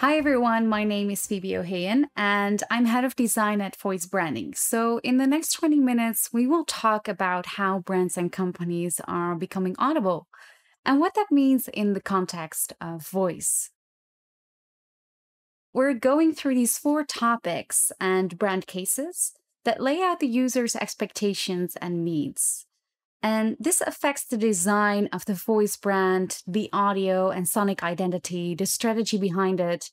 Hi everyone, my name is Phoebe Ohayon and I'm head of design at VoiceBranding. So in the next 20 minutes, we will talk about how brands and companies are becoming audible and what that means in the context of voice. We're going through these 4 topics and brand cases that lay out the user's expectations and needs. And this affects the design of the voice brand, the audio and sonic identity, the strategy behind it.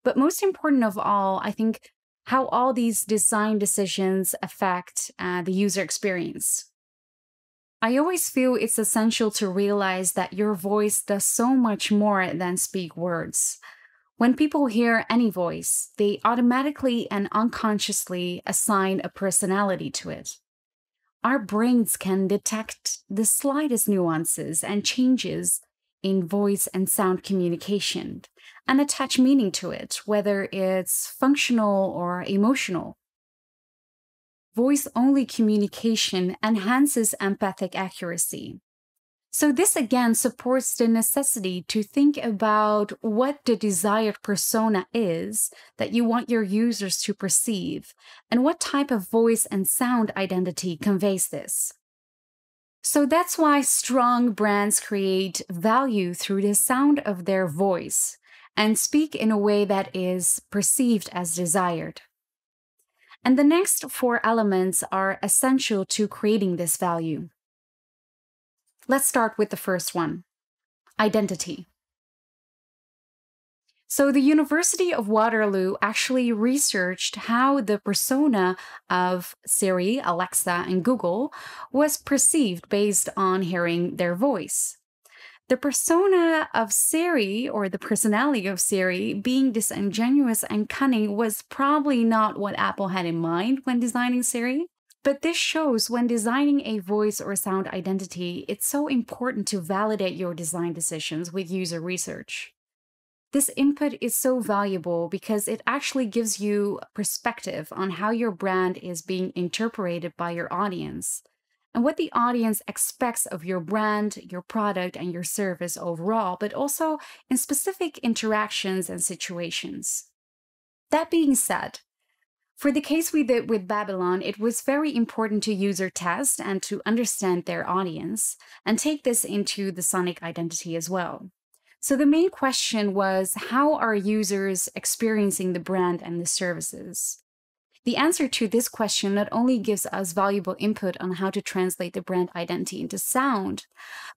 But most important of all, I think how all these design decisions affect the user experience. I always feel it's essential to realize that your voice does so much more than speak words. When people hear any voice, they automatically and unconsciously assign a personality to it. Our brains can detect the slightest nuances and changes in voice and sound communication and attach meaning to it, whether it's functional or emotional. Voice-only communication enhances empathic accuracy. So this again supports the necessity to think about what the desired persona is that you want your users to perceive, and what type of voice and sound identity conveys this. So that's why strong brands create value through the sound of their voice and speak in a way that is perceived as desired. And the next 4 elements are essential to creating this value. Let's start with the first one, identity. So the University of Waterloo actually researched how the persona of Siri, Alexa, and Google was perceived based on hearing their voice. The persona of Siri, or the personality of Siri, being disingenuous and cunning was probably not what Apple had in mind when designing Siri. But this shows when designing a voice or sound identity, it's so important to validate your design decisions with user research. This input is so valuable because it actually gives you perspective on how your brand is being interpreted by your audience and what the audience expects of your brand, your product, and your service overall, but also in specific interactions and situations. That being said, for the case we did with Babylon, it was very important to user test and to understand their audience and take this into the sonic identity as well. So the main question was, how are users experiencing the brand and the services? The answer to this question not only gives us valuable input on how to translate the brand identity into sound,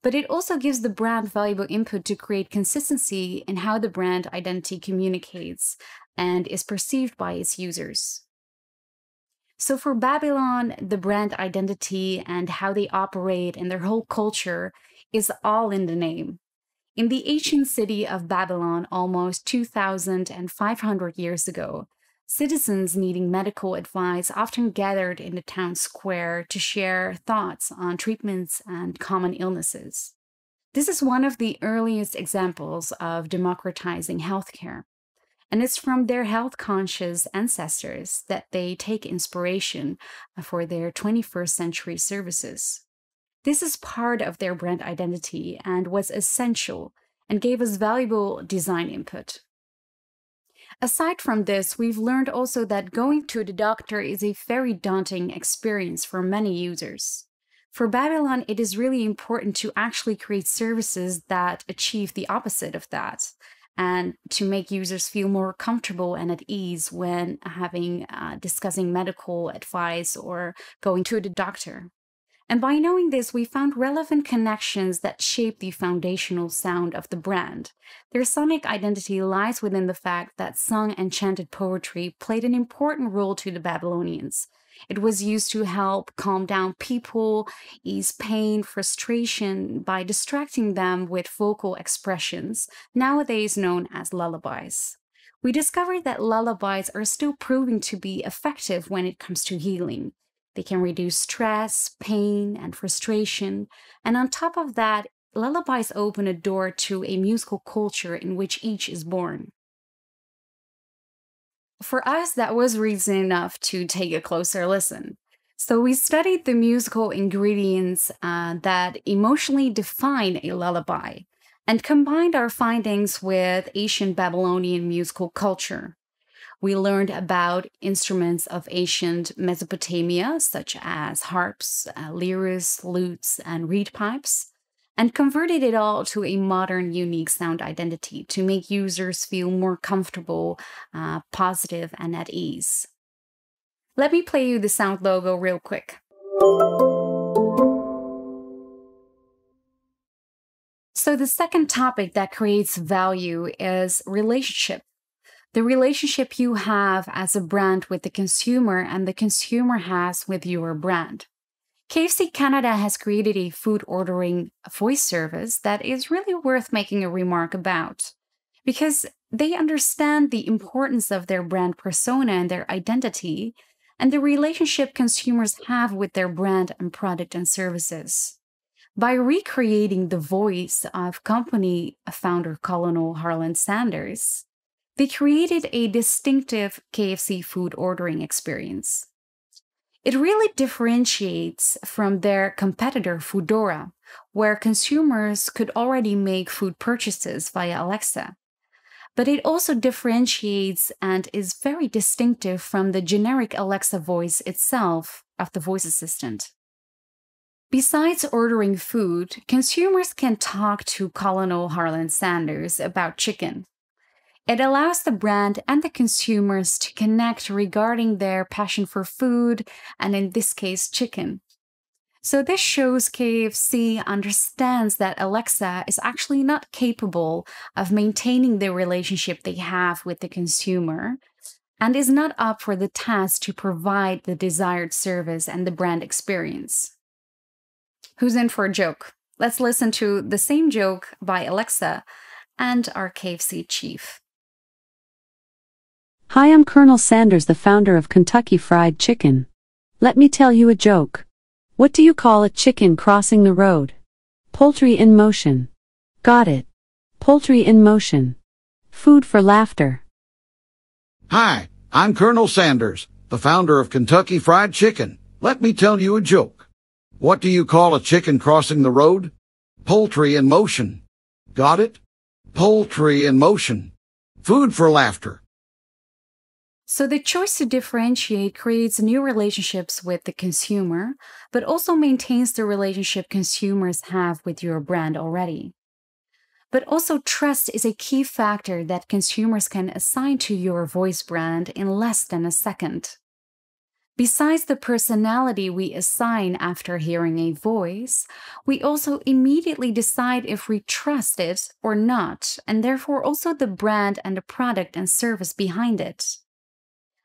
but it also gives the brand valuable input to create consistency in how the brand identity communicates and is perceived by its users. So for Babylon, the brand identity and how they operate and their whole culture is all in the name. In the ancient city of Babylon, almost 2,500 years ago, citizens needing medical advice often gathered in the town square to share thoughts on treatments and common illnesses. This is one of the earliest examples of democratizing healthcare. And it's from their health-conscious ancestors that they take inspiration for their 21st century services. This is part of their brand identity and was essential and gave us valuable design input. Aside from this, we've learned also that going to the doctor is a very daunting experience for many users. For Babylon, it is really important to actually create services that achieve the opposite of that, and to make users feel more comfortable and at ease when discussing medical advice or going to the doctor. And by knowing this, we found relevant connections that shape the foundational sound of the brand. Their sonic identity lies within the fact that sung and chanted poetry played an important role to the Babylonians. It was used to help calm down people, ease pain, frustration by distracting them with vocal expressions, nowadays known as lullabies. We discovered that lullabies are still proving to be effective when it comes to healing. They can reduce stress, pain, and frustration, and on top of that, lullabies open a door to a musical culture in which each is born. For us, that was reason enough to take a closer listen. So we studied the musical ingredients that emotionally define a lullaby, and combined our findings with ancient Babylonian musical culture. We learned about instruments of ancient Mesopotamia, such as harps, lyres, lutes, and reed pipes, and converted it all to a modern, unique sound identity to make users feel more comfortable, positive, and at ease. Let me play you the sound logo real quick. So the second topic that creates value is relationship. The relationship you have as a brand with the consumer and the consumer has with your brand. KFC Canada has created a food ordering voice service that is really worth making a remark about, because they understand the importance of their brand persona and their identity, and the relationship consumers have with their brand and product and services. By recreating the voice of company founder Colonel Harlan Sanders, they created a distinctive KFC food ordering experience. It really differentiates from their competitor Foodora, where consumers could already make food purchases via Alexa. But it also differentiates and is very distinctive from the generic Alexa voice itself of the voice assistant. Besides ordering food, consumers can talk to Colonel Harlan Sanders about chicken. It allows the brand and the consumers to connect regarding their passion for food, and in this case, chicken. So this shows KFC understands that Alexa is actually not capable of maintaining the relationship they have with the consumer, and is not up for the task to provide the desired service and the brand experience. Who's in for a joke? Let's listen to the same joke by Alexa and our KFC chief. Hi, I'm Colonel Sanders, the founder of Kentucky Fried Chicken. Let me tell you a joke. What do you call a chicken crossing the road? Poultry in motion. Got it. Poultry in motion. Food for laughter. Hi, I'm Colonel Sanders, the founder of Kentucky Fried Chicken. Let me tell you a joke. What do you call a chicken crossing the road? Poultry in motion. Got it? Poultry in motion. Food for laughter. So the choice to differentiate creates new relationships with the consumer, but also maintains the relationship consumers have with your brand already. But also trust is a key factor that consumers can assign to your voice brand in less than a second. Besides the personality we assign after hearing a voice, we also immediately decide if we trust it or not, and therefore also the brand and the product and service behind it.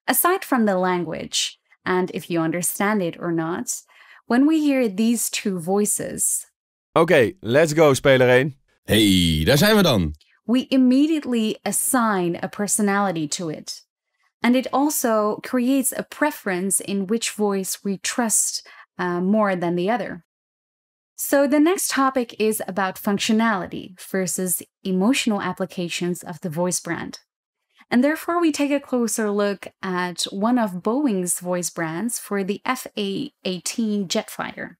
Aside from the language, and if you understand it or not, when we hear these two voices, Oké, let's go, speler 1. Hey, daar zijn we dan. We immediately assign a personality to it. And it also creates a preference in which voice we trust more than the other. So the next topic is about functionality versus emotional applications of the voice brand. And therefore, we take a closer look at one of Boeing's voice brands for the FA-18 jet fighter.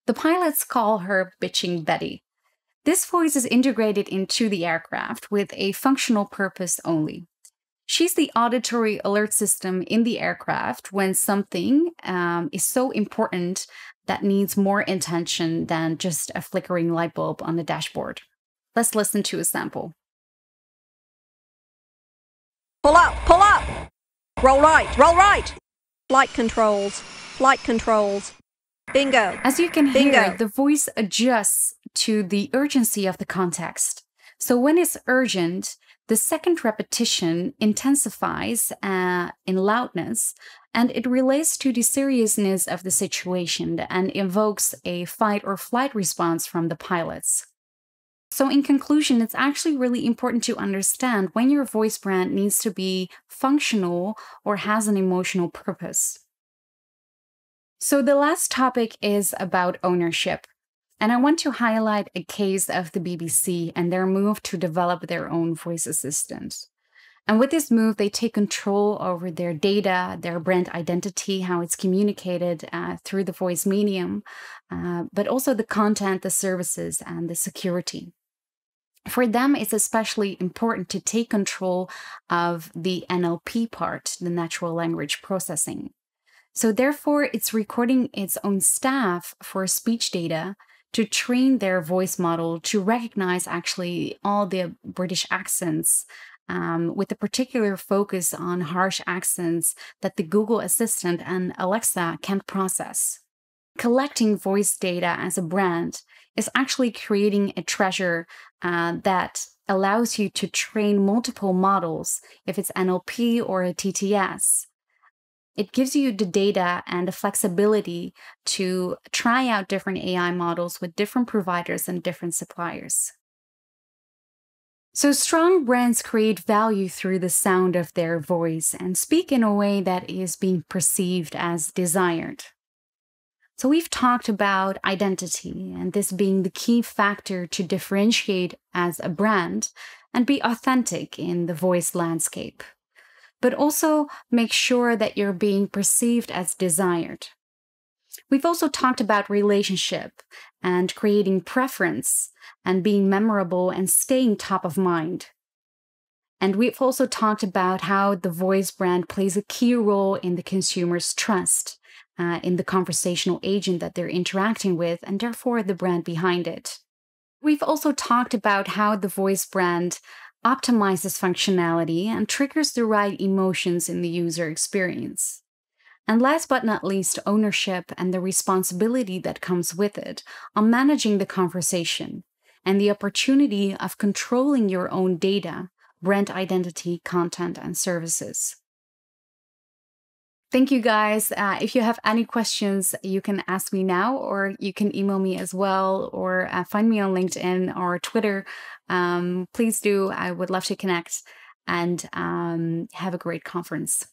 The pilots call her Bitching Betty. This voice is integrated into the aircraft with a functional purpose only. She's the auditory alert system in the aircraft when something is so important that needs more attention than just a flickering light bulb on the dashboard. Let's listen to a sample. Pull up, pull up! Roll right, roll right! Flight controls, flight controls. Bingo. As you can Bingo. hear, the voice adjusts to the urgency of the context. So when it's urgent, the second repetition intensifies in loudness, and it relates to the seriousness of the situation and invokes a fight or flight response from the pilots. So in conclusion, it's actually really important to understand when your voice brand needs to be functional or has an emotional purpose. So the last topic is about ownership. And I want to highlight a case of the BBC and their move to develop their own voice assistant. And with this move, they take control over their data, their brand identity, how it's communicated through the voice medium, but also the content, the services, and the security. For them, it's especially important to take control of the NLP part, the natural language processing. So therefore, it's recording its own staff for speech data to train their voice model to recognize actually all the British accents, with a particular focus on harsh accents that the Google Assistant and Alexa can't process. Collecting voice data as a brand is actually creating a treasure that allows you to train multiple models, if it's NLP or a TTS. It gives you the data and the flexibility to try out different AI models with different providers and different suppliers. So strong brands create value through the sound of their voice and speak in a way that is being perceived as desired. So we've talked about identity and this being the key factor to differentiate as a brand and be authentic in the voice landscape, but also make sure that you're being perceived as desired. We've also talked about relationship and creating preference and being memorable and staying top of mind. And we've also talked about how the voice brand plays a key role in the consumer's trust, in the conversational agent that they're interacting with, and therefore the brand behind it. We've also talked about how the voice brand optimizes functionality and triggers the right emotions in the user experience. And last but not least, ownership and the responsibility that comes with it on managing the conversation and the opportunity of controlling your own data, brand identity, content, and services. Thank you, guys. If you have any questions, you can ask me now, or you can email me as well, or find me on LinkedIn or Twitter. Please do. I would love to connect, and have a great conference.